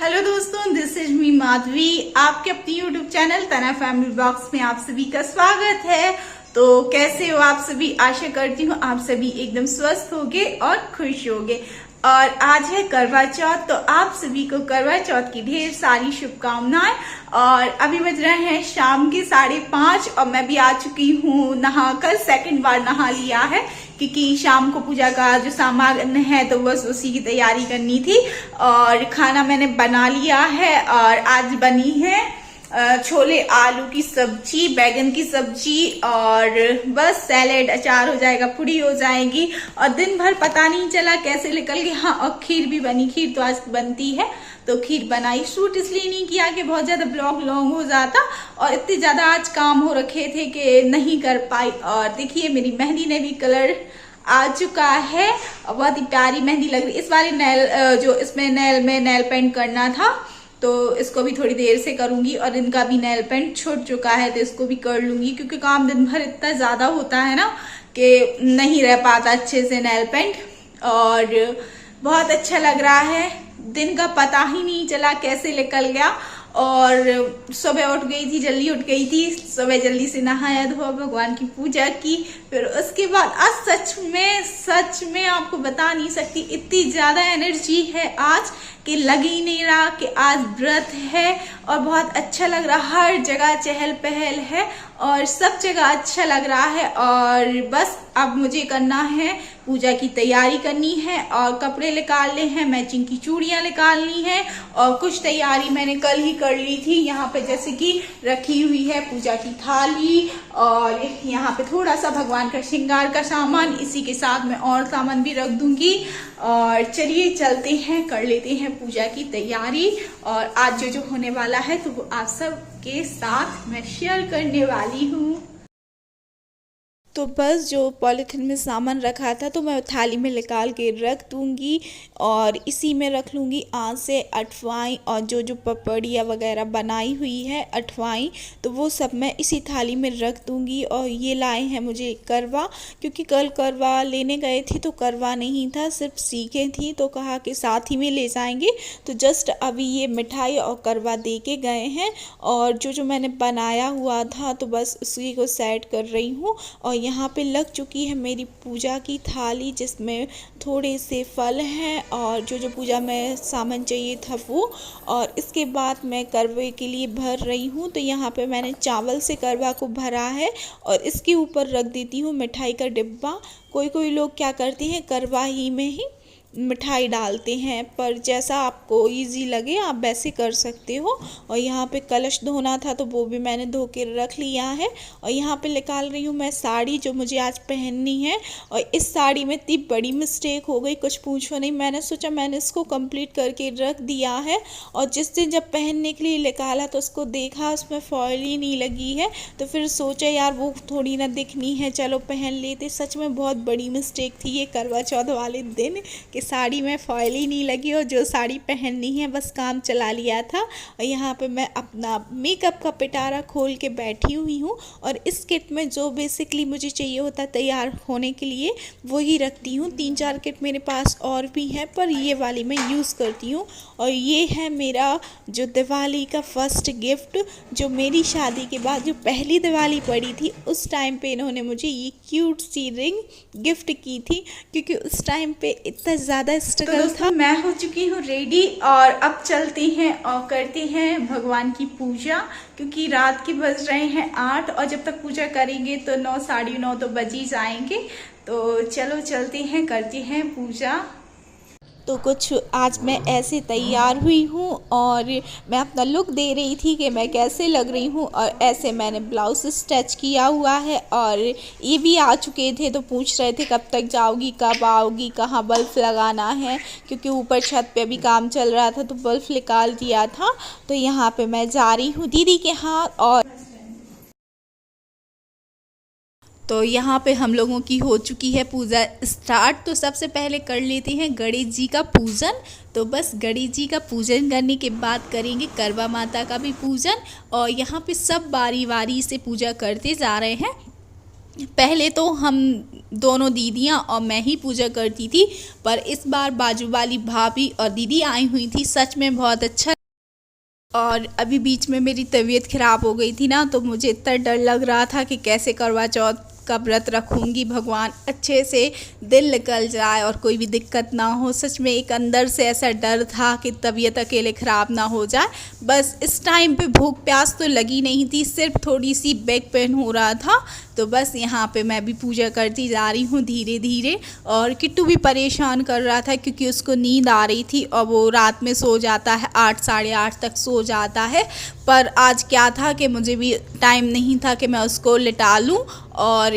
Hello दोस्तों, this is me Madhavi. आपके अपनी यूट्यूब चैनल तना फैमिली ब्लॉग्स में आप सभी का स्वागत है। तो कैसे हो आप सभी? आशा करती हूँ आप सभी एकदम स्वस्थ होगे और खुश होगे। और आज है करवा चौथ, तो आप सभी को करवा चौथ की ढेर सारी शुभकामनाएं। और अभी बज रहे हैं शाम के 5:30 और मैं भी आ चुकी हूँ नहाकर। सेकंड बार नहा लिया है क्योंकि शाम को पूजा का जो सामान है तो बस उसी की तैयारी करनी थी। और खाना मैंने बना लिया है और आज बनी है छोले आलू की सब्जी, बैगन की सब्जी और बस सैलेड, अचार हो जाएगा, पूरी हो जाएगी। और दिन भर पता नहीं चला कैसे निकल गया। हाँ, और खीर भी बनी, खीर तो आज बनती है तो खीर बनाई। शूट इसलिए नहीं किया कि बहुत ज्यादा ब्लॉग लॉन्ग हो जाता और इतने ज्यादा आज काम हो रखे थे कि नहीं कर पाई। और देखिए मेरी मेहंदी ने भी कलर आ चुका है और बहुत ही प्यारी मेहंदी लग रही है। इस बार नेल पेंट करना था तो इसको भी थोड़ी देर से करूंगी। और इनका भी नेल पेंट छूट चुका है तो इसको भी कर लूंगी क्योंकि काम दिन भर इतना ज्यादा होता है ना कि नहीं रह पाता अच्छे से नेल पेंट। और बहुत अच्छा लग रहा है, दिन का पता ही नहीं चला कैसे निकल गया। और सुबह उठ गई थी, जल्दी उठ गई थी, सुबह जल्दी से नहाया धोया, भगवान की पूजा की। फिर उसके बाद आज सच में आपको बता नहीं सकती, इतनी ज्यादा एनर्जी है आज कि लग ही नहीं रहा कि आज व्रत है। और बहुत अच्छा लग रहा, हर जगह चहल पहल है और सब जगह अच्छा लग रहा है। और बस अब मुझे करना है, पूजा की तैयारी करनी है और कपड़े निकालने हैं, मैचिंग की चूड़ियां निकालनी है। और कुछ तैयारी मैंने कल ही कर ली थी। यहाँ पे जैसे कि रखी हुई है पूजा की थाली और यहाँ पे थोड़ा सा भगवान का श्रृंगार का सामान, इसी के साथ मैं और सामान भी रख दूंगी। और चलिए चलते हैं, कर लेते हैं पूजा की तैयारी। और आज जो होने वाला है तो वो आप सब के साथ मैं शेयर करने वाली हूँ। तो बस जो पॉलीथिन में सामान रखा था तो मैं थाली में निकाल के रख दूंगी और इसी में रख लूँगी आज से अठवाई। और जो पपड़िया वगैरह बनाई हुई है अठवाई, तो वो सब मैं इसी थाली में रख दूंगी। और ये लाए हैं मुझे करवा, क्योंकि कल करवा लेने गए थे तो करवा नहीं था, सिर्फ सीखें थी, तो कहा कि साथ ही में ले जाएंगे। तो जस्ट अभी ये मिठाई और करवा दे के गए हैं। और जो मैंने बनाया हुआ था तो बस उसी को सेट कर रही हूँ। और यहाँ पे लग चुकी है मेरी पूजा की थाली, जिसमें थोड़े से फल हैं और जो पूजा में सामान चाहिए था वो। और इसके बाद मैं करवे के लिए भर रही हूँ। तो यहाँ पे मैंने चावल से करवा को भरा है और इसके ऊपर रख देती हूँ मिठाई का डिब्बा। कोई लोग क्या करते हैं, करवा ही में ही मिठाई डालते हैं, पर जैसा आपको इजी लगे आप वैसे कर सकते हो। और यहाँ पे कलश धोना था तो वो भी मैंने धो के रख लिया है। और यहाँ पे निकाल रही हूँ मैं साड़ी जो मुझे आज पहननी है। और इस साड़ी में इतनी बड़ी मिस्टेक हो गई, कुछ पूछो नहीं। मैंने सोचा मैंने इसको कंप्लीट करके रख दिया है और जिस दिन जब पहनने के लिए निकाला तो उसको देखा उसमें फॉइल ही नहीं लगी है। तो फिर सोचा यार वो थोड़ी ना दिखनी है, चलो पहन लेते। सच में बहुत बड़ी मिस्टेक थी ये करवा चौथ वाले दिन कि साड़ी में फॉइल ही नहीं लगी और जो साड़ी पहननी है बस काम चला लिया था। और यहाँ पे मैं अपना मेकअप का पिटारा खोल के बैठी हुई हूँ। और इस किट में जो बेसिकली मुझे चाहिए होता है तैयार होने के लिए वही रखती हूँ। 3-4 किट मेरे पास और भी है पर ये वाली मैं यूज़ करती हूँ। और ये है मेरा जो दिवाली का फर्स्ट गिफ्ट, जो मेरी शादी के बाद जो पहली दिवाली पड़ी थी उस टाइम पे इन्होंने मुझे ये क्यूट सी रिंग गिफ्ट की थी, क्योंकि उस टाइम पे इतना ज़्यादा स्ट्रगल था। मैं हो चुकी हूँ रेडी और अब चलते हैं और करते हैं भगवान की पूजा, क्योंकि रात के बज रहे हैं 8 और जब तक पूजा करेंगे तो 9, 9:30 तो बज ही जाएंगे। तो चलो चलते हैं, करते हैं पूजा। तो कुछ आज मैं ऐसे तैयार हुई हूँ और मैं अपना लुक दे रही थी कि मैं कैसे लग रही हूँ। और ऐसे मैंने ब्लाउज स्टिच किया हुआ है और ये भी आ चुके थे तो पूछ रहे थे कब तक जाओगी, कब आओगी, कहाँ बल्ब लगाना है, क्योंकि ऊपर छत पे भी काम चल रहा था तो बल्ब निकाल दिया था। तो यहाँ पे मैं जा रही हूँ दीदी के हाथ। और तो यहाँ पे हम लोगों की हो चुकी है पूजा स्टार्ट। तो सबसे पहले कर लेते हैं गणेश जी का पूजन। तो बस गणेश जी का पूजन करने के बाद करेंगे करवा माता का भी पूजन। और यहाँ पे सब बारी बारी से पूजा करते जा रहे हैं। पहले तो हम दोनों दीदियाँ और मैं ही पूजा करती थी, पर इस बार बाजू वाली भाभी और दीदी आई हुई थी। सच में बहुत अच्छा और अभी बीच में मेरी तबीयत ख़राब हो गई थी ना, तो मुझे इतना डर लग रहा था कि कैसे करवा चौथ का व्रत रखूँगी, भगवान अच्छे से दिल निकल जाए और कोई भी दिक्कत ना हो। सच में एक अंदर से ऐसा डर था कि तबीयत अकेले ख़राब ना हो जाए। बस इस टाइम पे भूख प्यास तो लगी नहीं थी, सिर्फ थोड़ी सी बैक पेन हो रहा था। तो बस यहाँ पे मैं भी पूजा करती जा रही हूँ धीरे धीरे। और किट्टू भी परेशान कर रहा था क्योंकि उसको नींद आ रही थी और वो रात में सो जाता है, 8 साढ़े 8 तक सो जाता है। पर आज क्या था कि मुझे भी टाइम नहीं था कि मैं उसको लिटा लूँ, और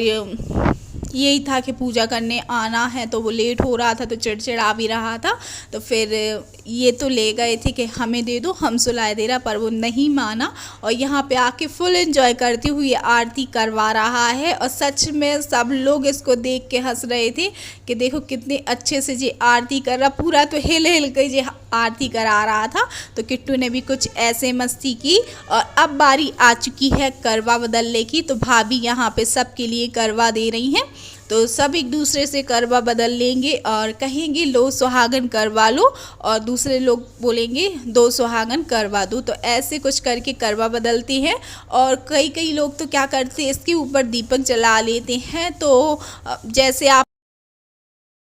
यही था कि पूजा करने आना है, तो वो लेट हो रहा था तो चिड़चिड़ा भी रहा था। तो फिर ये तो ले गए थे कि हमें दे दो, हम सुलाए दे रहा, पर वो नहीं माना और यहाँ पे आके फुल एंजॉय करते हुए आरती करवा रहा है। और सच में सब लोग इसको देख के हंस रहे थे कि देखो कितने अच्छे से जी आरती कर रहा, पूरा तो हिल हिल के जी आरती करा रहा था। तो किट्टू ने भी कुछ ऐसे मस्ती की। और अब बारी आ चुकी है करवा बदलने की, तो भाभी यहाँ पे सबके लिए करवा दे रही हैं। तो सब एक दूसरे से करवा बदल लेंगे और कहेंगे लो सुहागन करवा लो, और दूसरे लोग बोलेंगे 2 सुहागन करवा दो। तो ऐसे कुछ करके करवा बदलते हैं। और कई लोग तो क्या करते हैं, इसके ऊपर दीपक जला लेते हैं। तो जैसे आप,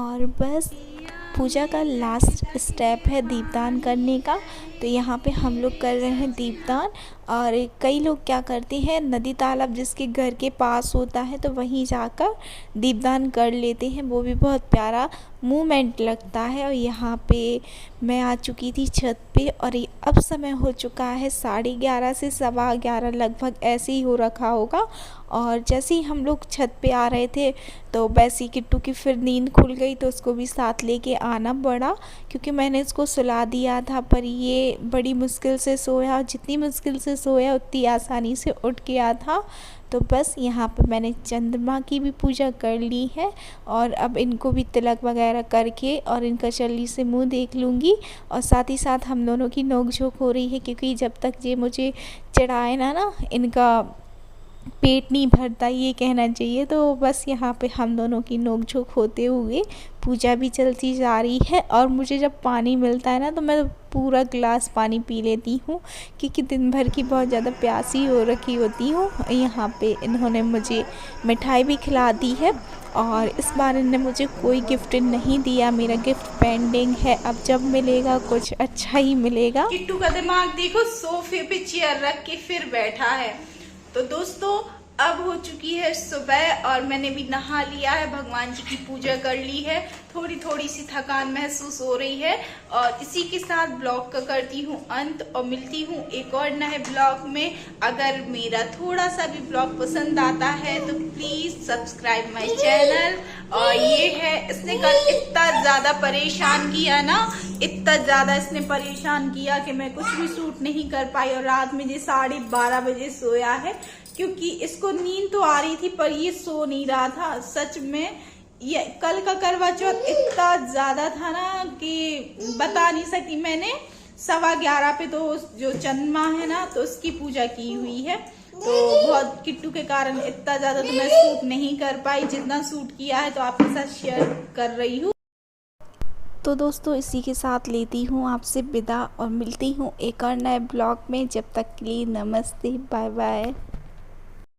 और बस पूजा का लास्ट स्टेप है दीपदान करने का। तो यहाँ पे हम लोग कर रहे हैं दीपदान। और कई लोग क्या करते हैं, नदी तालाब जिसके घर के पास होता है तो वहीं जाकर दीपदान कर लेते हैं। वो भी बहुत प्यारा मूवमेंट लगता है। और यहाँ पे मैं आ चुकी थी छत पे, और अब समय हो चुका है 11:30 से 11:15 लगभग ऐसे ही हो रखा होगा। और जैसे ही हम लोग छत पे आ रहे थे तो वैसे ही किट्टू की फिर नींद खुल गई, तो उसको भी साथ लेके आना पड़ा क्योंकि मैंने इसको सुला दिया था, पर ये बड़ी मुश्किल से सोया। जितनी मुश्किल से सोया उतनी आसानी से उठ गया था। तो बस यहाँ पे मैंने चंद्रमा की भी पूजा कर ली है, और अब इनको भी तिलक वगैरह करके और इनका चल्ली से मुंह देख लूँगी। और साथ ही साथ हम दोनों की नोक-झोंक हो रही है क्योंकि जब तक ये मुझे चढ़ाए ना इनका पेट नहीं भरता, ये कहना चाहिए। तो बस यहाँ पे हम दोनों की नोक-झोंक होते हुए पूजा भी चलती जा रही है। और मुझे जब पानी मिलता है ना तो मैं पूरा गिलास पानी पी लेती हूँ क्योंकि दिन भर की बहुत ज़्यादा प्यासी हो रखी होती हूँ। यहाँ पे इन्होंने मुझे मिठाई भी खिला दी है, और इस बार इन्होंने मुझे कोई गिफ्ट नहीं दिया, मेरा गिफ्ट पेंडिंग है। अब जब मिलेगा कुछ अच्छा ही मिलेगा। किट्टू का दिमाग देखो, सोफे पे चेयर रख के फिर बैठा है। तो दोस्तों अब हो चुकी है सुबह और मैंने भी नहा लिया है, भगवान जी की पूजा कर ली है। थोड़ी सी थकान महसूस हो रही है और इसी के साथ ब्लॉग का करती हूँ अंत और मिलती हूँ एक और नए ब्लॉग में। अगर मेरा थोड़ा सा भी ब्लॉग पसंद आता है तो प्लीज सब्सक्राइब माय चैनल। और ये है, इसने कल इतना ज्यादा परेशान किया ना, इतना ज्यादा इसने परेशान किया कि मैं कुछ भी शूट नहीं कर पाई। और रात में ये 12:30 बजे सोया है क्योंकि इसको नींद तो आ रही थी पर ये सो नहीं रहा था। सच में ये कल का करवा चौथ इतना ज्यादा था ना कि बता नहीं सकती। मैंने 11:15 पे तो जो चंद्रमा है ना तो उसकी पूजा की हुई है। तो बहुत किट्टू के कारण इतना ज्यादा तो मैं शूट नहीं कर पाई, जितना शूट किया है तो आपके साथ शेयर कर रही हूँ। तो दोस्तों इसी के साथ लेती हूँ आपसे विदा और मिलती हूँ एक और नए ब्लॉग में। जब तक के लिए नमस्ते, बाय बाय।